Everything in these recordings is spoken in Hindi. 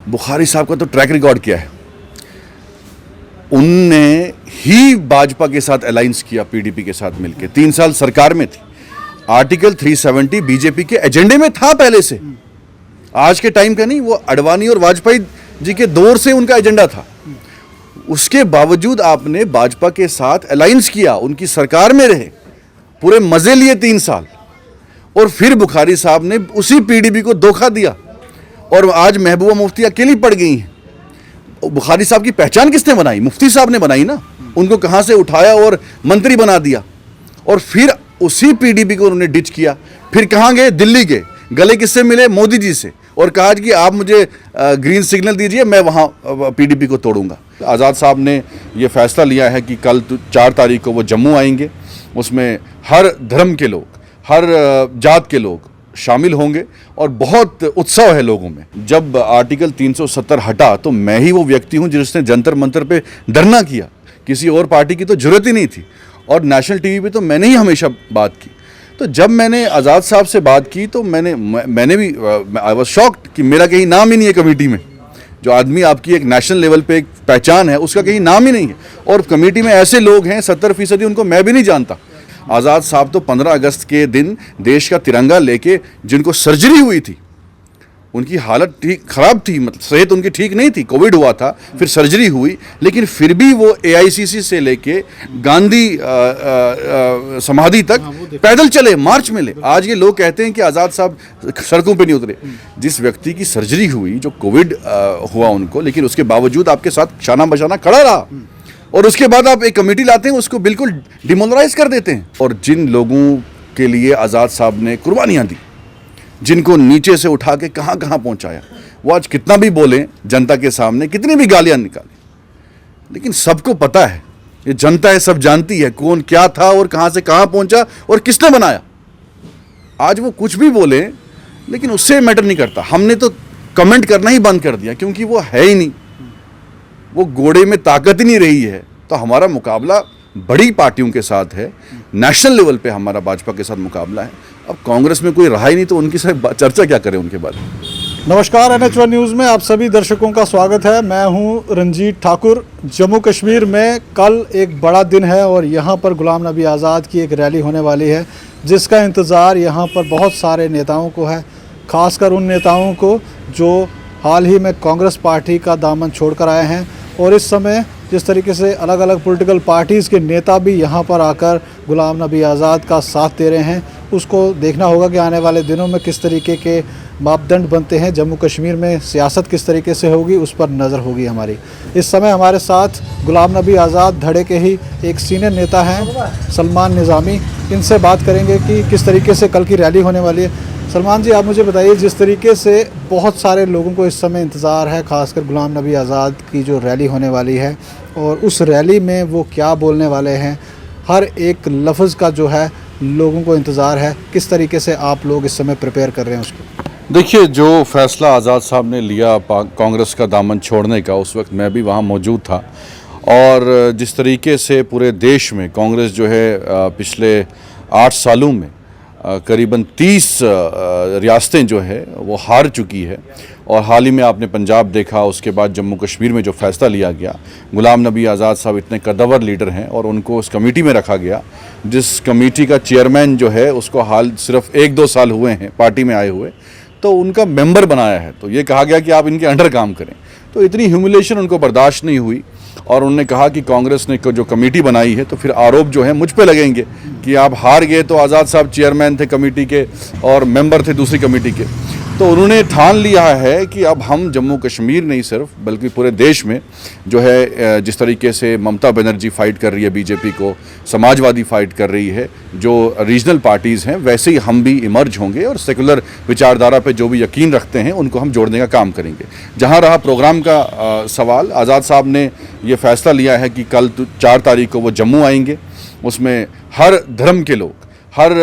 बुखारी साहब का तो ट्रैक रिकॉर्ड क्या है। उनने ही भाजपा के साथ अलायंस किया, पीडीपी के साथ मिलकर 3 साल सरकार में थी। आर्टिकल 370 बीजेपी के एजेंडे में था पहले से, आज के टाइम का नहीं, वो अडवाणी और वाजपेयी जी के दौर से उनका एजेंडा था। उसके बावजूद आपने भाजपा के साथ अलायंस किया, उनकी सरकार में रहे, पूरे मजे लिए 3 साल, और फिर बुखारी साहब ने उसी पीडीपी को धोखा दिया और आज महबूबा मुफ्ती अकेली पड़ गई हैं। बुखारी साहब की पहचान किसने बनाई? मुफ्ती साहब ने बनाई ना। उनको कहां से उठाया और मंत्री बना दिया, और फिर उसी पीडीपी को उन्होंने डिच किया। फिर कहां गए? दिल्ली गए, गले किससे मिले? मोदी जी से, और कहा कि आप मुझे ग्रीन सिग्नल दीजिए, मैं वहां पीडीपी को तोड़ूंगा। आज़ाद साहब ने ये फैसला लिया है कि कल 4 तारीख को वो जम्मू आएंगे। उसमें हर धर्म के लोग, हर जात के लोग शामिल होंगे और बहुत उत्सव है लोगों में। जब आर्टिकल 370 हटा तो मैं ही वो व्यक्ति हूं जिसने जंतर मंतर पे धरना किया। किसी और पार्टी की तो जरूरत ही नहीं थी, और नेशनल टीवी पे तो मैंने ही हमेशा बात की। तो जब मैंने आज़ाद साहब से बात की तो मैंने भी आई वॉज शॉक्ड कि मेरा कहीं नाम ही नहीं है कमेटी में। जो आदमी आपकी एक नेशनल लेवल पे एक पहचान है, उसका कहीं नाम ही नहीं है, और कमेटी में ऐसे लोग हैं 70%, उनको मैं भी नहीं जानता। आज़ाद साहब तो 15 अगस्त के दिन देश का तिरंगा लेके, जिनको सर्जरी हुई थी, उनकी हालत खराब थी, मतलब सेहत उनकी ठीक नहीं थी, कोविड हुआ था, फिर सर्जरी हुई, लेकिन फिर भी वो एआईसीसी से लेके गांधी समाधि तक पैदल चले, मार्च में ले। आज ये लोग कहते हैं कि आज़ाद साहब सड़कों पे नहीं उतरे। जिस व्यक्ति की सर्जरी हुई, जो कोविड हुआ उनको, लेकिन उसके बावजूद आपके साथ शाना बशाना खड़ा रहा, और उसके बाद आप एक कमेटी लाते हैं, उसको बिल्कुल डिमोरलाइज कर देते हैं। और जिन लोगों के लिए आज़ाद साहब ने कुर्बानियाँ दी, जिनको नीचे से उठा के कहाँ कहाँ पहुँचाया, वो आज कितना भी बोलें जनता के सामने, कितनी भी गालियाँ निकालें, लेकिन सबको पता है, ये जनता है, सब जानती है कौन क्या था और कहाँ से कहाँ पहुँचा और किसने बनाया। आज वो कुछ भी बोले, लेकिन उससे मैटर नहीं करता। हमने तो कमेंट करना ही बंद कर दिया, क्योंकि वो है ही नहीं, वो घोड़े में ताकत ही नहीं रही है। तो हमारा मुकाबला बड़ी पार्टियों के साथ है, नेशनल लेवल पे हमारा भाजपा के साथ मुकाबला है। अब कांग्रेस में कोई रहा ही नहीं, तो उनकी साथ चर्चा क्या करें उनके बारे में। नमस्कार, NH1 न्यूज़ में आप सभी दर्शकों का स्वागत है। मैं हूं रंजीत ठाकुर। जम्मू कश्मीर में कल एक बड़ा दिन है और यहां पर गुलाम नबी आज़ाद की एक रैली होने वाली है, जिसका इंतज़ार यहां पर बहुत सारे नेताओं को है, ख़ासकर उन नेताओं को जो हाल ही में कांग्रेस पार्टी का दामन छोड़कर आए हैं। और इस समय जिस तरीके से अलग अलग पॉलिटिकल पार्टीज़ के नेता भी यहाँ पर आकर गुलाम नबी आज़ाद का साथ दे रहे हैं, उसको देखना होगा कि आने वाले दिनों में किस तरीके के मापदंड बनते हैं। जम्मू कश्मीर में सियासत किस तरीके से होगी, उस पर नज़र होगी हमारी। इस समय हमारे साथ गुलाम नबी आज़ाद धड़े के ही एक सीनियर नेता हैं, सलमान निज़ामी। इनसे बात करेंगे कि किस तरीके से कल की रैली होने वाली है। सलमान जी, आप मुझे बताइए, जिस तरीके से बहुत सारे लोगों को इस समय इंतज़ार है, ख़ासकर गुलाम नबी आज़ाद की जो रैली होने वाली है, और उस रैली में वो क्या बोलने वाले हैं, हर एक लफ्ज़ का जो है लोगों को इंतज़ार है। किस तरीके से आप लोग इस समय प्रिपेयर कर रहे हैं उसको? देखिए, जो फैसला आज़ाद साहब ने लिया कांग्रेस का दामन छोड़ने का, उस वक्त मैं भी वहाँ मौजूद था, और जिस तरीके से पूरे देश में कांग्रेस जो है पिछले 8 सालों में करीबन 30 रियासतें जो है वो हार चुकी है, और हाल ही में आपने पंजाब देखा, उसके बाद जम्मू कश्मीर में जो फैसला लिया गया। गुलाम नबी आज़ाद साहब इतने कद्दावर लीडर हैं और उनको उस कमेटी में रखा गया, जिस कमेटी का चेयरमैन जो है उसको हाल सिर्फ 1-2 साल हुए हैं पार्टी में आए हुए, तो उनका मेंबर बनाया है। तो ये कहा गया कि आप इनके अंडर काम करें। तो इतनी ह्यूमिलेशन उनको बर्दाश्त नहीं हुई, और उन्होंने कहा कि कांग्रेस ने जो कमेटी बनाई है, तो फिर आरोप जो है मुझ पे लगेंगे कि आप हार गए। तो आज़ाद साहब चेयरमैन थे कमेटी के और मेंबर थे दूसरी कमेटी के। तो उन्होंने ठान लिया है कि अब हम जम्मू कश्मीर नहीं सिर्फ, बल्कि पूरे देश में जो है, जिस तरीके से ममता बनर्जी फाइट कर रही है बीजेपी को, समाजवादी फाइट कर रही है, जो रीजनल पार्टीज़ हैं, वैसे ही हम भी इमर्ज होंगे और सेकुलर विचारधारा पे जो भी यकीन रखते हैं उनको हम जोड़ने का काम करेंगे। जहाँ रहा प्रोग्राम का सवाल, आज़ाद साहब ने ये फैसला लिया है कि कल 4 तारीख को वो जम्मू आएंगे। उसमें हर धर्म के लोग, हर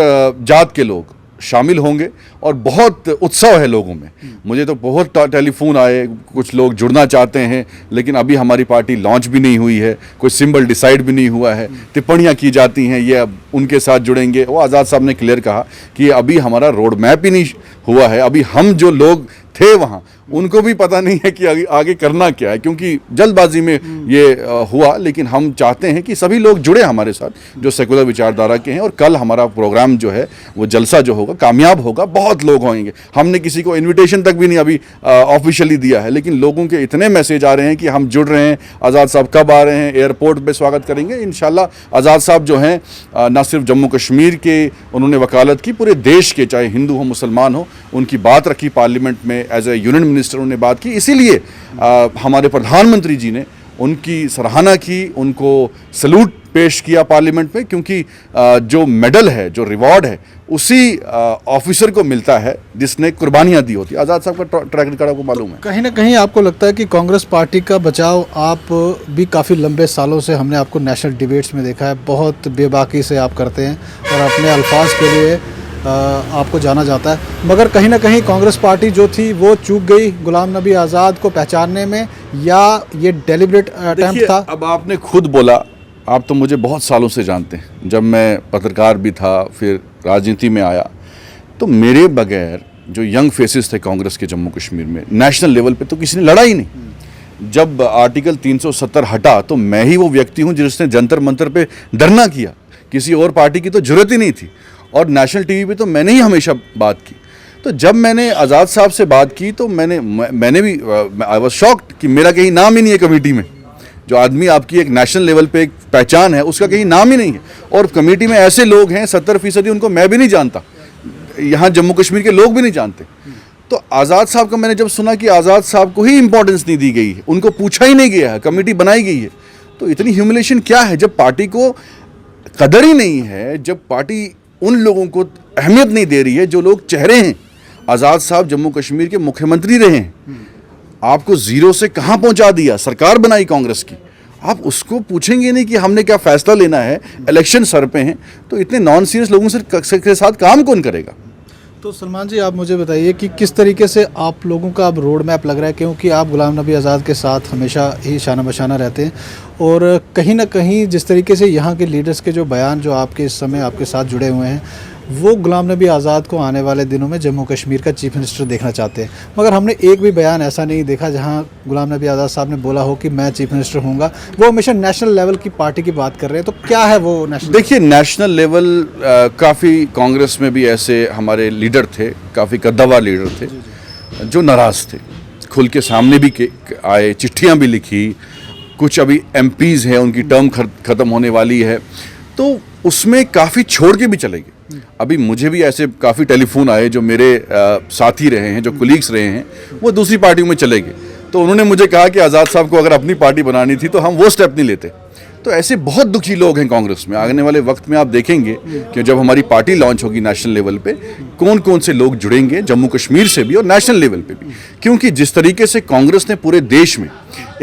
जात के लोग शामिल होंगे और बहुत उत्सव है लोगों में। मुझे तो बहुत टेलीफोन आए, कुछ लोग जुड़ना चाहते हैं, लेकिन अभी हमारी पार्टी लॉन्च भी नहीं हुई है, कोई सिंबल डिसाइड भी नहीं हुआ है, टिप्पणियां की जाती हैं ये अब उनके साथ जुड़ेंगे। वो आज़ाद साहब ने क्लियर कहा कि अभी हमारा रोड मैप ही नहीं हुआ है, अभी हम जो लोग थे वहाँ उनको भी पता नहीं है कि आगे करना क्या है, क्योंकि जल्दबाजी में ये हुआ। लेकिन हम चाहते हैं कि सभी लोग जुड़े हमारे साथ जो सेकुलर विचारधारा के हैं, और कल हमारा प्रोग्राम जो है वो जलसा जो होगा कामयाब होगा, बहुत लोग होंगे। हमने किसी को इन्विटेशन तक भी नहीं अभी ऑफिशियली दिया है, लेकिन लोगों के इतने मैसेज आ रहे हैं कि हम जुड़ रहे हैं, आज़ाद साहब कब आ रहे हैं, एयरपोर्ट पे स्वागत करेंगे इंशाल्लाह। आज़ाद साहब जो हैं न सिर्फ जम्मू कश्मीर के उन्होंने वकालत की, पूरे देश के, चाहे हिंदू हो मुसलमान हो, उनकी बात रखी पार्लियामेंट में, एज ए यूनियन मिनिस्टर उन्होंने बात की। इसीलिए हमारे प्रधानमंत्री जी ने उनकी सराहना की, उनको सलूट पेश किया पार्लियामेंट में, क्योंकि जो मेडल है, जो रिवॉर्ड है, उसी ऑफिसर को मिलता है जिसने कुर्बानियां दी होती है। आज़ाद साहब का ट्रैक रिकॉर्ड आपको मालूम है। कहीं ना कहीं आपको लगता है कि कांग्रेस पार्टी का बचाव आप भी काफ़ी लंबे सालों से, हमने आपको नेशनल डिबेट्स में देखा है, बहुत बेबाकी से आप करते हैं और अपने अल्फाज के लिए आपको जाना जाता है, मगर कहीं ना कहीं कांग्रेस पार्टी जो थी वो चूक गई गुलाम नबी आज़ाद को पहचानने में, या ये डेलिब्रेट अटेम्प्ट था? अब आपने खुद बोला, आप तो मुझे बहुत सालों से जानते हैं, जब मैं पत्रकार भी था, फिर राजनीति में आया, तो मेरे बगैर जो यंग फेसेस थे कांग्रेस के जम्मू कश्मीर में, नेशनल लेवल पे तो किसी ने लड़ा ही नहीं। जब आर्टिकल 370 हटा तो मैं ही वो व्यक्ति हूँ जिसने जंतर मंतर पे धरना किया, किसी और पार्टी की तो जरूरत ही नहीं थी, और नेशनल टीवी पे तो मैंने ही हमेशा बात की। तो जब मैंने आज़ाद साहब से बात की तो मैंने भी आई वॉज शॉक्ड कि मेरा कहीं नाम ही नहीं है कमेटी में। जो आदमी आपकी एक नेशनल लेवल पे एक पहचान है, उसका कहीं नाम ही नहीं है, और कमेटी में ऐसे लोग हैं 70% उनको मैं भी नहीं जानता, यहाँ जम्मू कश्मीर के लोग भी नहीं जानते। तो आज़ाद साहब का मैंने जब सुना कि आज़ाद साहब को ही इंपॉर्टेंस नहीं दी गई है, उनको पूछा ही नहीं गया है, कमेटी बनाई गई है, तो इतनी ह्यूमिलेशन क्या है? जब पार्टी को कदर ही नहीं है, जब पार्टी उन लोगों को अहमियत नहीं दे रही है जो लोग चेहरे हैं। आज़ाद साहब जम्मू कश्मीर के मुख्यमंत्री रहे हैं, आपको जीरो से कहाँ पहुँचा दिया, सरकार बनाई कांग्रेस की, आप उसको पूछेंगे नहीं कि हमने क्या फैसला लेना है, इलेक्शन सर पे हैं, तो इतने नॉन सीरियस लोगों से के साथ काम कौन करेगा? तो सलमान जी, आप मुझे बताइए कि किस तरीके से आप लोगों का अब रोड मैप लग रहा है, क्योंकि आप गुलाम नबी आज़ाद के साथ हमेशा ही शाना बशाना रहते हैं, और कहीं ना कहीं जिस तरीके से यहाँ के लीडर्स के जो बयान जो आपके इस समय आपके साथ जुड़े हुए हैं, वो गुलाम नबी आज़ाद को आने वाले दिनों में जम्मू कश्मीर का चीफ मिनिस्टर देखना चाहते हैं, मगर हमने एक भी बयान ऐसा नहीं देखा जहां गुलाम नबी आज़ाद साहब ने बोला हो कि मैं चीफ मिनिस्टर होऊंगा। वो हमेशा नेशनल लेवल की पार्टी की बात कर रहे हैं, तो क्या है वो नेशनल? देखिए, नेशनल लेवल काफ़ी कांग्रेस में भी ऐसे हमारे लीडर थे, काफ़ी कद्दावर लीडर थे जो नाराज़ थे, खुल के सामने भी आए, चिट्ठियाँ भी लिखी, कुछ अभी MPs हैं उनकी टर्म ख़त्म होने वाली है, तो उसमें काफ़ी छोड़ के भी चले गए। अभी मुझे भी ऐसे काफ़ी टेलीफोन आए जो मेरे साथी रहे हैं, जो कुलीग्स रहे हैं, वो दूसरी पार्टियों में चले गए, तो उन्होंने मुझे कहा कि आज़ाद साहब को अगर अपनी पार्टी बनानी थी तो हम वो स्टेप नहीं लेते। तो ऐसे बहुत दुखी लोग हैं कांग्रेस में। आने वाले वक्त में आप देखेंगे कि जब हमारी पार्टी लॉन्च होगी नेशनल लेवल पे, कौन कौन से लोग जुड़ेंगे जम्मू कश्मीर से भी और नेशनल लेवल पे भी, क्योंकि जिस तरीके से कांग्रेस ने पूरे देश में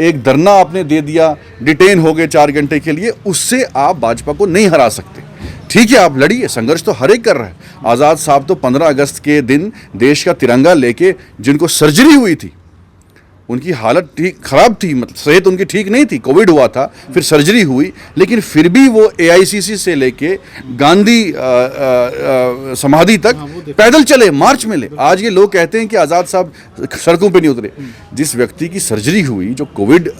एक धरना आपने दे दिया, डिटेन हो गए 4 घंटे के लिए, उससे आप भाजपा को नहीं हरा सकते। ठीक है, आप लड़िए, संघर्ष तो हर एक कर रहा है। आज़ाद साहब तो 15 अगस्त के दिन देश का तिरंगा लेके, जिनको सर्जरी हुई थी, उनकी हालत ठीक खराब थी, मतलब सेहत उनकी ठीक नहीं थी, कोविड हुआ था, फिर सर्जरी हुई, लेकिन फिर भी वो AICC से लेके गांधी समाधि तक पैदल चले, मार्च में ले। आज ये लोग कहते हैं कि आज़ाद साहब सड़कों पे नहीं उतरे। जिस व्यक्ति की सर्जरी हुई, जो कोविड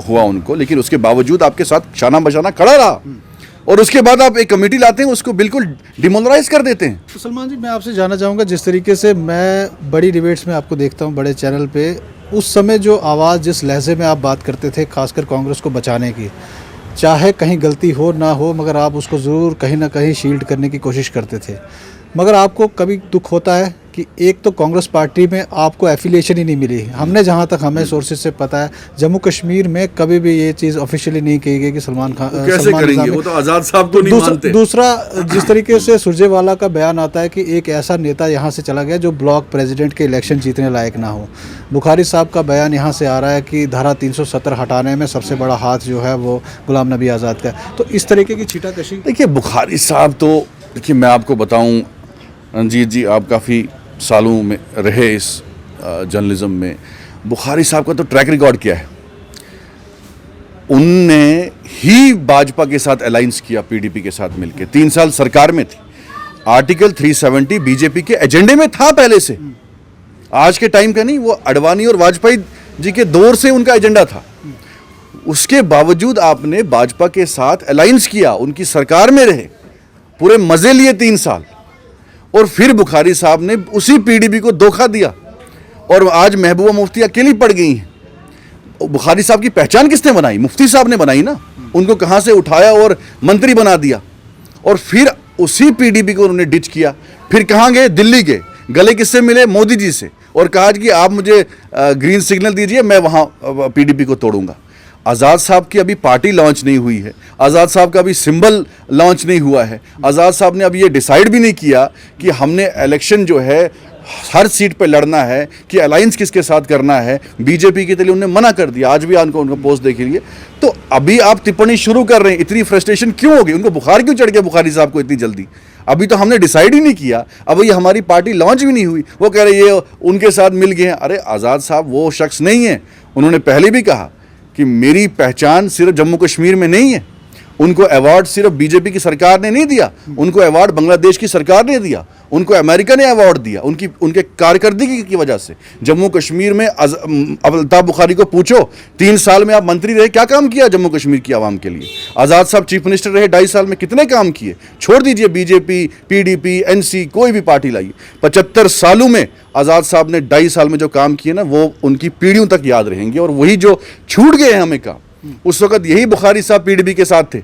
हुआ उनको, लेकिन उसके बावजूद आपके साथ शाना बशाना खड़ा रहा, और उसके बाद आप एक कमेटी लाते हैं, उसको बिल्कुल डिमोरलाइज कर देते हैं। तो सलमान जी, मैं आपसे जानना चाहूँगा, जिस तरीके से मैं बड़ी डिबेट्स में आपको देखता हूँ, बड़े चैनल पे, उस समय जो आवाज़, जिस लहजे में आप बात करते थे, खासकर कांग्रेस को बचाने की, चाहे कहीं गलती हो ना हो, मगर आप उसको ज़रूर कहीं ना कहीं शील्ड करने की कोशिश करते थे। मगर आपको कभी दुख होता है कि एक तो कांग्रेस पार्टी में आपको एफिलिएशन ही नहीं मिली। हमने जहां तक हमें सोर्सेज से पता है, जम्मू कश्मीर में कभी भी ये चीज़ ऑफिशियली नहीं कही गई कि सलमान खान कैसे करेंगे, वो तो आज़ाद साहब तो नहीं मानते। दूसरा, जिस तरीके से सुरजेवाला का बयान आता है कि एक ऐसा नेता यहाँ से चला गया जो ब्लॉक प्रेसिडेंट के इलेक्शन जीतने लायक ना हो। बुखारी साहब का बयान यहाँ से आ रहा है कि धारा 370 हटाने में सबसे बड़ा हाथ जो है वो गुलाम नबी आज़ाद का। तो इस तरीके की छीटाकशी। देखिए, बुखारी साहब तो, देखिए मैं आपको बताऊँ रंजीत जी, आप काफ़ी सालों में रहे इस जर्नलिज्म में, बुखारी साहब का तो ट्रैक रिकॉर्ड क्या है। उनने ही भाजपा के साथ अलायंस किया, PDP के साथ मिलकर, 3 साल सरकार में थी। आर्टिकल 370 बीजेपी के एजेंडे में था पहले से। आज के टाइम का नहीं, वो अडवाणी और वाजपेयी जी के दौर से उनका एजेंडा था। उसके बावजूद आपने भाजपा के साथ अलायंस किया, उनकी सरकार में रहे, पूरे मजे लिए 3 साल, और फिर बुखारी साहब ने उसी पीडीपी को धोखा दिया और आज महबूबा मुफ्ती अकेली पड़ गई हैं। बुखारी साहब की पहचान किसने बनाई? मुफ्ती साहब ने बनाई ना। उनको कहाँ से उठाया और मंत्री बना दिया, और फिर उसी पीडीपी को उन्होंने डिच किया। फिर कहाँ गए? दिल्ली गए, गले किससे मिले? मोदी जी से, और कहा कि आप मुझे ग्रीन सिग्नल दीजिए, मैं वहाँ पीडीपी को तोड़ूंगा। आज़ाद साहब की अभी पार्टी लॉन्च नहीं हुई है, आज़ाद साहब का अभी सिंबल लॉन्च नहीं हुआ है, आज़ाद साहब ने अभी ये डिसाइड भी नहीं किया कि हमने इलेक्शन जो है हर सीट पे लड़ना है, कि अलायंस किसके साथ करना है। बीजेपी के लिए उन्होंने मना कर दिया। आज भी उनको पोस्ट देख लीजिए। तो अभी आप टिप्पणी शुरू कर रहे हैं, इतनी फ्रस्ट्रेशन क्यों हो गई? उनको बुखार क्यों चढ़ गया बुखारी साहब को इतनी जल्दी? अभी तो हमने डिसाइड ही नहीं किया, अब ये हमारी पार्टी लॉन्च भी नहीं हुई, वो कह रहे ये उनके साथ मिल गए हैं। अरे आज़ाद साहब वो शख्स नहीं है। उन्होंने पहले भी कहा कि मेरी पहचान सिर्फ जम्मू कश्मीर में नहीं है। उनको अवार्ड सिर्फ बीजेपी की सरकार ने नहीं दिया, उनको अवार्ड बांग्लादेश की सरकार ने दिया, उनको अमेरिका ने अवार्ड दिया उनके कारकर्दगी की वजह से। जम्मू कश्मीर में अल्ताफ बुखारी को पूछो, 3 साल में आप मंत्री रहे, क्या काम किया जम्मू कश्मीर की आवाम के लिए? आज़ाद साहब चीफ मिनिस्टर रहे 2.5 साल में, कितने काम किए? छोड़ दीजिए बीजेपी, पीडीपी, एनसी, कोई भी पार्टी लाइए, 75 सालों में आज़ाद साहब ने 2.5 साल में जो काम किए ना, वो उनकी पीढ़ियों तक याद रहेंगे। और वही जो छूट गए हैं हमें काम, उस वक्त यही बुखारी साहब पीडीपी के साथ थे,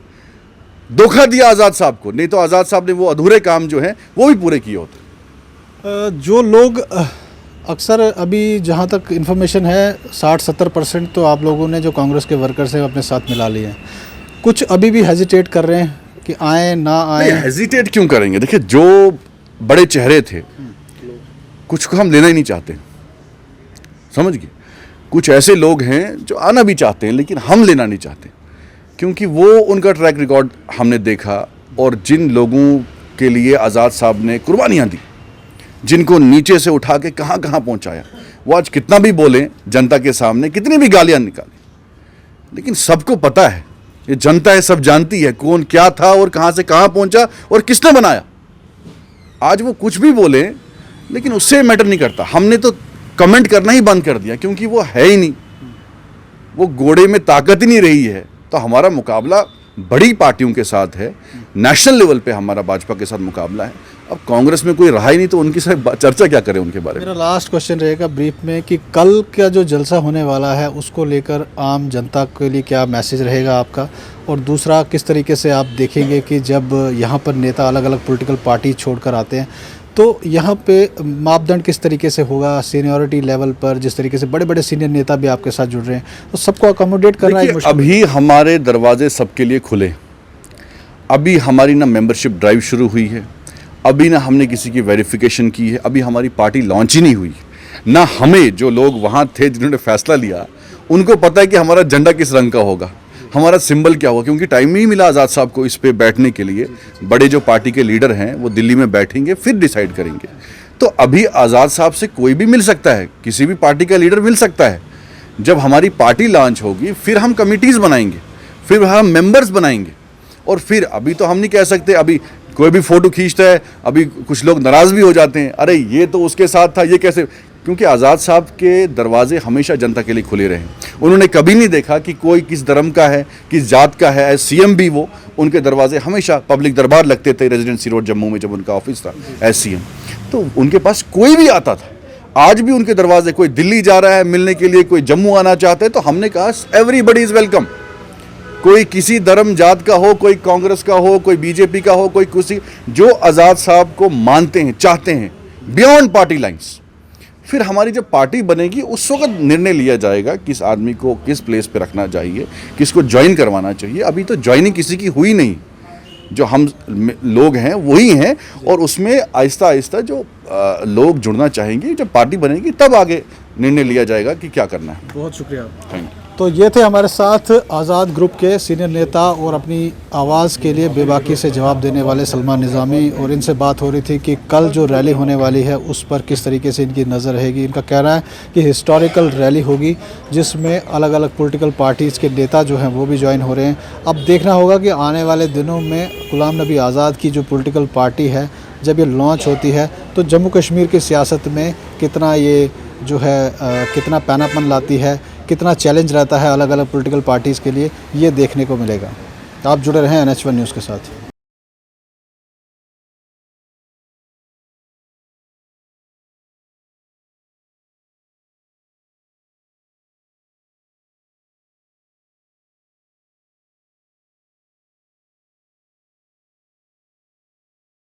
धोखा दिया आज़ाद साहब को, नहीं तो आज़ाद साहब ने वो अधूरे काम जो हैं वो भी पूरे किए होते। जो लोग अक्सर अभी जहाँ तक इन्फॉर्मेशन है 60-70% तो आप लोगों ने जो कांग्रेस के वर्कर्स हैं अपने साथ मिला लिए हैं, कुछ अभी भी हेजिटेट कर रहे हैं कि आए ना आए। हेजिटेट क्यों करेंगे? देखिए, जो बड़े चेहरे थे कुछ को हम लेना ही नहीं चाहते, समझ गए। कुछ ऐसे लोग हैं जो आना भी चाहते हैं लेकिन हम लेना नहीं चाहते, क्योंकि वो उनका ट्रैक रिकॉर्ड हमने देखा। और जिन लोगों के लिए आज़ाद साहब ने कुर्बानियाँ दी, जिनको नीचे से उठा के कहाँ कहाँ पहुँचाया, वो आज कितना भी बोलें जनता के सामने, कितनी भी गालियाँ निकालें, लेकिन सबको पता है, ये जनता है, सब जानती है कौन क्या था और कहाँ से कहाँ पहुँचा और किसने बनाया। आज वो कुछ भी बोले लेकिन उससे मैटर नहीं करता। हमने तो कमेंट करना ही बंद कर दिया, क्योंकि वो है ही नहीं, वो घोड़े में ताकत ही नहीं रही है। तो हमारा मुकाबला बड़ी पार्टियों के साथ है, नेशनल लेवल पे हमारा भाजपा के साथ मुकाबला है। अब कांग्रेस में कोई रहा ही नहीं तो उनकी साथ चर्चा क्या करें उनके बारे में। मेरा लास्ट क्वेश्चन रहेगा ब्रीफ में कि कल का जो जलसा होने वाला है उसको लेकर आम जनता के लिए क्या मैसेज रहेगा आपका, और दूसरा किस तरीके से आप देखेंगे कि जब यहाँ पर नेता अलग अलग पॉलिटिकल पार्टी छोड़कर आते हैं तो यहाँ पे मापदंड किस तरीके से होगा सीनियरिटी लेवल पर? जिस तरीके से बड़े बड़े सीनियर नेता भी आपके साथ जुड़ रहे हैं, तो सबको अकोमोडेट करना है। अभी हमारे दरवाजे सबके लिए खुले, अभी हमारी ना मेंबरशिप ड्राइव शुरू हुई है, अभी ना हमने किसी की वेरिफिकेशन की है, अभी हमारी पार्टी लॉन्च ही नहीं हुई ना। हमें जो लोग वहाँ थे जिन्होंने फैसला लिया, उनको पता है कि हमारा झंडा किस रंग का होगा, हमारा सिंबल क्या होगा, क्योंकि टाइम नहीं मिला आज़ाद साहब को इस पे बैठने के लिए। बड़े जो पार्टी के लीडर हैं वो दिल्ली में बैठेंगे, फिर डिसाइड करेंगे। तो अभी आज़ाद साहब से कोई भी मिल सकता है, किसी भी पार्टी का लीडर मिल सकता है। जब हमारी पार्टी लॉन्च होगी फिर हम कमिटीज़ बनाएंगे, फिर हम मेंबर्स बनाएंगे, और फिर अभी तो हम नहीं कह सकते। अभी कोई भी फ़ोटो खींचता है, अभी कुछ लोग नाराज़ भी हो जाते हैं, अरे ये तो उसके साथ था, ये कैसे? क्योंकि आज़ाद साहब के दरवाजे हमेशा जनता के लिए खुले रहे। उन्होंने कभी नहीं देखा कि कोई किस धर्म का है, किस जात का है। एज सीएम भी वो, उनके दरवाजे हमेशा पब्लिक दरबार लगते थे रेजिडेंसी रोड जम्मू में, जब उनका ऑफिस था एज सीएम, तो उनके पास कोई भी आता था। आज भी उनके दरवाजे, कोई दिल्ली जा रहा है मिलने के लिए, कोई जम्मू आना चाहते हैं, तो हमने कहा एवरीबडी इज़ वेलकम। कोई किसी धर्म जात का हो, कोई कांग्रेस का हो, कोई बीजेपी का हो, कोई किसी, जो आज़ाद साहब को मानते हैं, चाहते हैं, बियॉन्ड पार्टी लाइंस। फिर हमारी जब पार्टी बनेगी उस वक्त निर्णय लिया जाएगा किस आदमी को किस प्लेस पे रखना चाहिए, किसको ज्वाइन करवाना चाहिए। अभी तो ज्वाइनिंग किसी की हुई नहीं, जो हम लोग हैं वही हैं, और उसमें आहिस्ता आहिस्ता जो लोग जुड़ना चाहेंगे, जब पार्टी बनेगी तब आगे निर्णय लिया जाएगा कि क्या करना है। बहुत शुक्रिया। Thank you. तो ये थे हमारे साथ आज़ाद ग्रुप के सीनियर नेता और अपनी आवाज़ के लिए बेबाकी से जवाब देने वाले सलमान निज़ामी, और इनसे बात हो रही थी कि कल जो रैली होने वाली है उस पर किस तरीके से इनकी नज़र रहेगी। इनका कहना है कि हिस्टोरिकल रैली होगी जिसमें अलग अलग पॉलिटिकल पार्टीज़ के नेता जो हैं वो भी ज्वाइन हो रहे हैं। अब देखना होगा कि आने वाले दिनों में गुलाम नबी आज़ाद की जो पॉलिटिकल पार्टी है जब ये लॉन्च होती है तो जम्मू कश्मीर की सियासत में कितना ये जो है कितना पैनापन लाती है, कितना चैलेंज रहता है अलग अलग पॉलिटिकल पार्टीज़ के लिए, ये देखने को मिलेगा। आप जुड़े रहें NH1 न्यूज़ के साथ।